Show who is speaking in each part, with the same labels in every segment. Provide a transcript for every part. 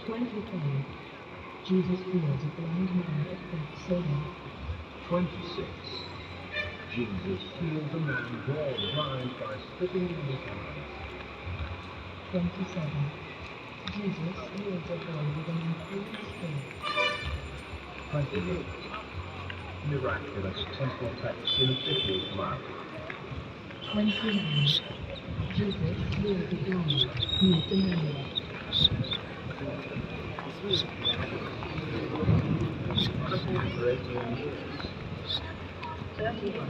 Speaker 1: 25. Jesus heals a blind man at Bethsaida.
Speaker 2: 26. Jesus heals a man born blind by spitting in his eyes.
Speaker 1: 27. Jesus heals a boy with an unclean spirit.
Speaker 2: 28. Miraculous temple text in 50th Mark.
Speaker 1: 29. Jesus heals the blind, mute and lame.
Speaker 2: 118 years.
Speaker 1: 31.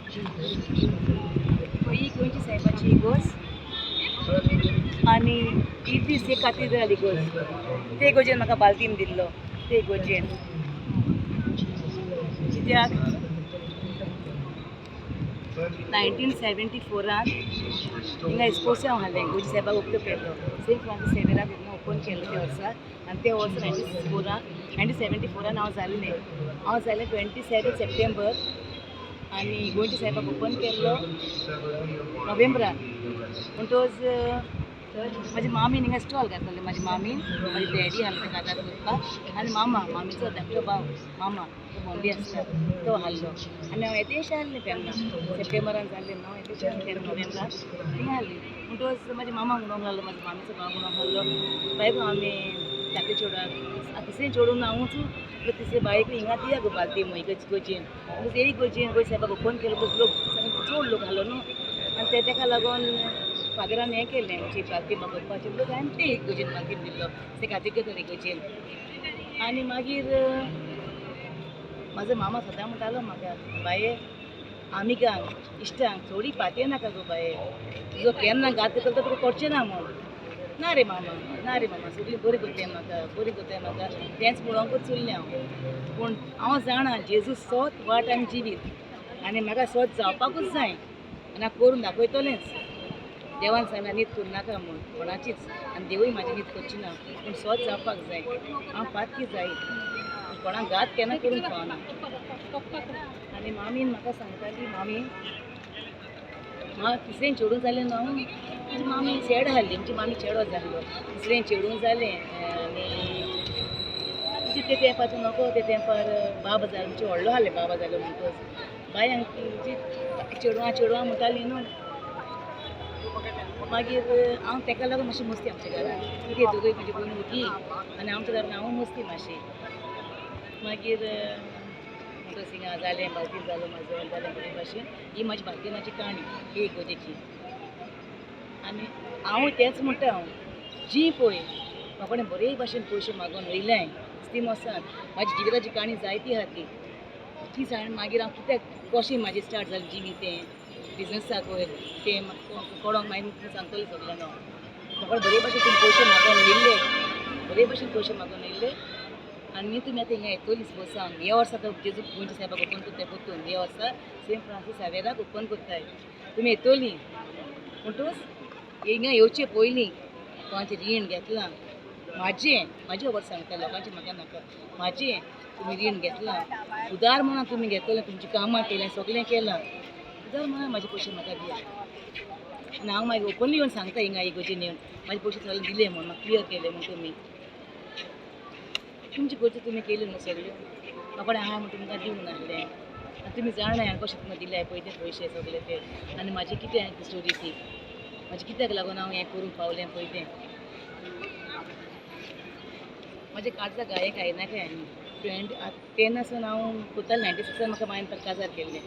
Speaker 1: Jesus heals a blind.
Speaker 3: ही गोंयची सायबाची इगोज
Speaker 2: 32.
Speaker 3: आनी इदीस एक कातिद्रल इगोज ते इगोजेन म्हाका बाल्तीम दिल्लो ते इगोजेन कित्याक 1974 हिंगा एस्पोसे हांव हाडलें गोंयची सायबाक उक्तो केल्लो सेंट फ्रांसीस सेवेराक ओपन केल्लो त्या वर्सा आनी ते वर्सा 1974 हांव जालें 27 सप्टेंबर आनी गोंयच्या सायबाक ओपन केल्लो नोव्हेंबरान म्हणटोच म्हाजी मामीन हिंगा स्टॉल घातलेलें म्हाजी मामीन म्हाजी डॅडी हाडलें काजार करपाक आनी मामीचो धाकटो भाव मामा तो बॉम्बे आसता तो हाडलो आनी हांव येतेशें हाडलें तेन्ना सप्टेंबरान जाल्लें न्हू येतेशें हाडलें नोव्हेंबराक हिंगा हाडली म्हणटोच म्हाज्या मामाक म्हणूंक लागलो म्हाज्या मामीचो भाव म्हणूंक लागलो बाय गो आमी धाकटे चेडवाक तिसरें चेडून हांवूच तिसरे बायक हिंगा दिया गो बालती गोंयचेन तेरी गोंयचेन गोंय सायबाक ओपन केलो चड लोक हालो न्हू आनी तेका लागून फादरान हें केलें म्हणजे बालती मागोवपाचें लोक आनी ते एक गोंयचेन बालतीन दिल्लो ते खातीर करता गोंयचेन आनी मागीर म्हाजो मामा सदां म्हणटालो म्हाका बाये आमिकांक इश्टांक थोडी पातये नाका गो बाये तुजो केन्ना गात करता तुका करचें ना म्हूण ना रे मामा सगळीं बरी करताय म्हाका तेंच पळोवंकूच चुल्लें हांव पूण हांव जाणा जेजू सोत वाट आनी जिवीत आनी म्हाका सोत जावपाकूच जाय आनी हांव करून दाखयतलेंच देवान सांगला न्हीद करूं नाका म्हूण कोणाचीच आनी देवूय म्हाजी न्हीद करची ना पूण सोत जावपाक जाय हांव पातकी जाय कोणाक घात केन्ना करूंक पावना आनी मामीन म्हाका सांगताली मामी हांव तिसरें चेडूं जालें न्हू मामी चेडो हाडली म्हणजे मामी चेडो जाल्लो तिसरें चेडूं जालें आनी म्हणजे ते तेंपाचें नको ते तेंपार बाबा जालो म्हणजे व्हडलो हाडलें बाबा जालो म्हणटच बायांक म्हणजे चेडवां म्हणटालीं न्हू मागीर हांव तेका लागून मातशी मस्ती आमच्या घरान कितें दोगूय म्हजी भयण व्हडली आनी आमच्या घरान हांव मस्ती मातशी मागीर म्हणटच हिंगा जालें बालतीन जालो म्हाजो जालें बरे भाशेन ही म्हाजी बालतिनाची काणी ही इगोजेची आनी हांव तेंच म्हणटा हांव जी पळय म्हाका बरे भाशेन पयशे मागून वयलें ती मोसान म्हाजी जिविताची काणी जायती आहा ती सांग मागीर हांव कित्याक कशें म्हाजें स्टार्ट जालें जिवीत तें बिजनसाक वयर तें कोणाक मागीर सांगतलें सगळ्यांक हांव म्हाका बरे भाशेन पयशे मागून वयले बरे भाशेन पयशे मागून वयले आनी तुमी आतां हिंगा येतलीच बसांक ह्या वर्सा आतां जेजू गोंयच्या सायबाक ओपन करताय परतून ह्या वर्सा सेंट फ्रांसीस सावेराक ओपन करताय तुमी येतली म्हणटूच हिंगा येवचे पयलीं कोणाचें रीण घेतलां म्हाजें खबर सांगता लोकांचें म्हाका नाका म्हाजें तुमी रीण घेतलां उदार म्हणून तुमी घेतलें तुमचीं कामां केलें सगळें केलां उदार म्हणून म्हाजे पयशे म्हाका दिया आनी हांव मागीर ओपनली येवन सांगता हिंगा इगोजेन येवन म्हाजे पयशे सगळे दिले म्हूण म्हाका क्लियर केले म्हूण तुमचे गरजो तुमी केल्यो न्हू सगळ्यो म्हाका आहा म्हूण तुमकां दिवंक नासलें आनी तुमी जाणाय हांवें कशें तुमकां दिल्याय पळय ते पयशे सगळे ते आनी म्हाजी कितें स्टोरी ती म्हाजे कित्याक लागून हांव हें करूंक पावलें पळय तें म्हाजे काळजा गायक आयनाका फ्रेंड तेन्नासून हांव कोताल 96 म्हाका मायन काजार केल्लें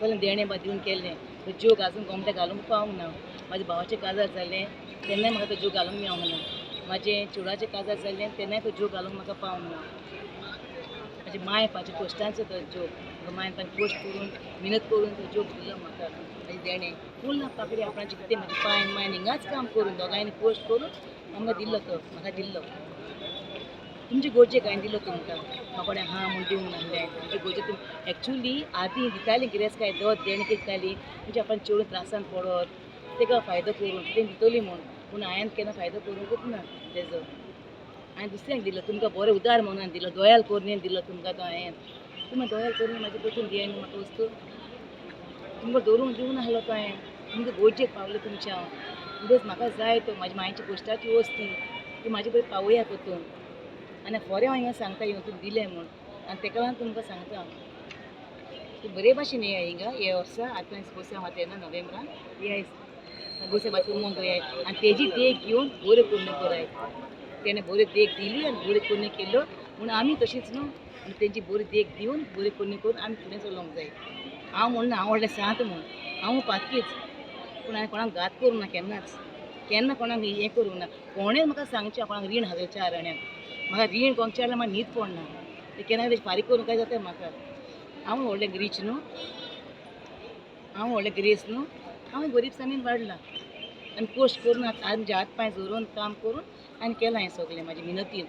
Speaker 3: सगळें देणें बा दिवन केल्लें तो ज्यो घालून गोमटे घालूंक पावूंक ना म्हाज्या भावाचें काजार जाल्लें तेन्नाय म्हाका तो ज्यो घालूंक मेळोंक ना म्हाजें चेडवाचें काजार जाल्लें तेन्नाय तो ज्यो घालूंक म्हाका पावूंक ना म्हाजे मायपाचे पोस्टांचो तो ज्यो म्हाका मायपान पोस्ट करून मेहनत करून तो ज्यो दिल्लो म्हाका म्हाजे देणें फूल पाकडी आपणाचें कितें म्हाजें पायन मायन हिंगाच काम करून दोगांयनी पोस्ट करून आमकां दिल्लो तो म्हाका दिल्लो तुमचे गोरजेक हांवें दिलो तुमकां म्हाका हां म्हूण दिवंक नासलें तुमचे गोरजे तुमी एक्चुली आदीं दितालीं कितेंच काय दोत देणें दितालीं म्हणजे आपण चेडूं त्रासान पडत तेका फायदो करून कितें दितली म्हूण पूण हांवें केन्ना फायदो करूंकूच ना तेजो हांवें दुसऱ्यांक दिलो तुमकां बरें उदार म्हणून दिलो दोयाल कोरून दिलो तुमकां तो हांवें तुमी दोयाल करून म्हाजे पसून दियाय न्हू म्हाका वस्तू तुमकां दवरूंक दिवंक नासलो तो हांवें तुमकां गोरजेक पावलो तुमच्या हांव म्हणटच म्हाका जाय तो म्हाज्या मायेची पोस्टाची वस्ती ती म्हाजे बरी पावया परतून आनी फोरें हांव हिंगा सांगता येवन तूं दिलें म्हूण आनी तेका लागून तुमकां सांगता तूं बरे भाशेन येया हिंगा हे वर्सा आतां स्पोर्ट्सा हांव तेन्ना नोव्हेंबरान येयाय गोसे भाशेन उमोंग येयाय आनी तेजी देख घेवन बऱ्यो करून कराय तेणें बऱ्यो देख दिली आनी बऱ्यो करून केल्यो म्हूण आमी तशींच न्हू आनी तेंची बरी देख दिवन बऱ्यो करून करून आमी फुडें चलोंक जाय हांव म्हणना हांव व्हडलें सांत म्हूण हांव पातकीच पूण हांवें कोणाक घात करूं ना केन्नाच केन्ना कोणाक हें करूं ना कोणें म्हाका सांगचें कोणाक रीण हाडलें चार आण्याक म्हाका रीण कोणाक चार म्हाका न्हीद पडना तें केन्ना कितें फारीक करूं काय जाता म्हाका हांव व्हडलें रिच न्हू हांव व्हडलें ग्रेस न्हू हांव गरीबसाणीन वाडलां आनी कश्ट करून आनी हात पांय जोडून काम करून आनी केलां हें सगलें म्हाज्या मिनतीन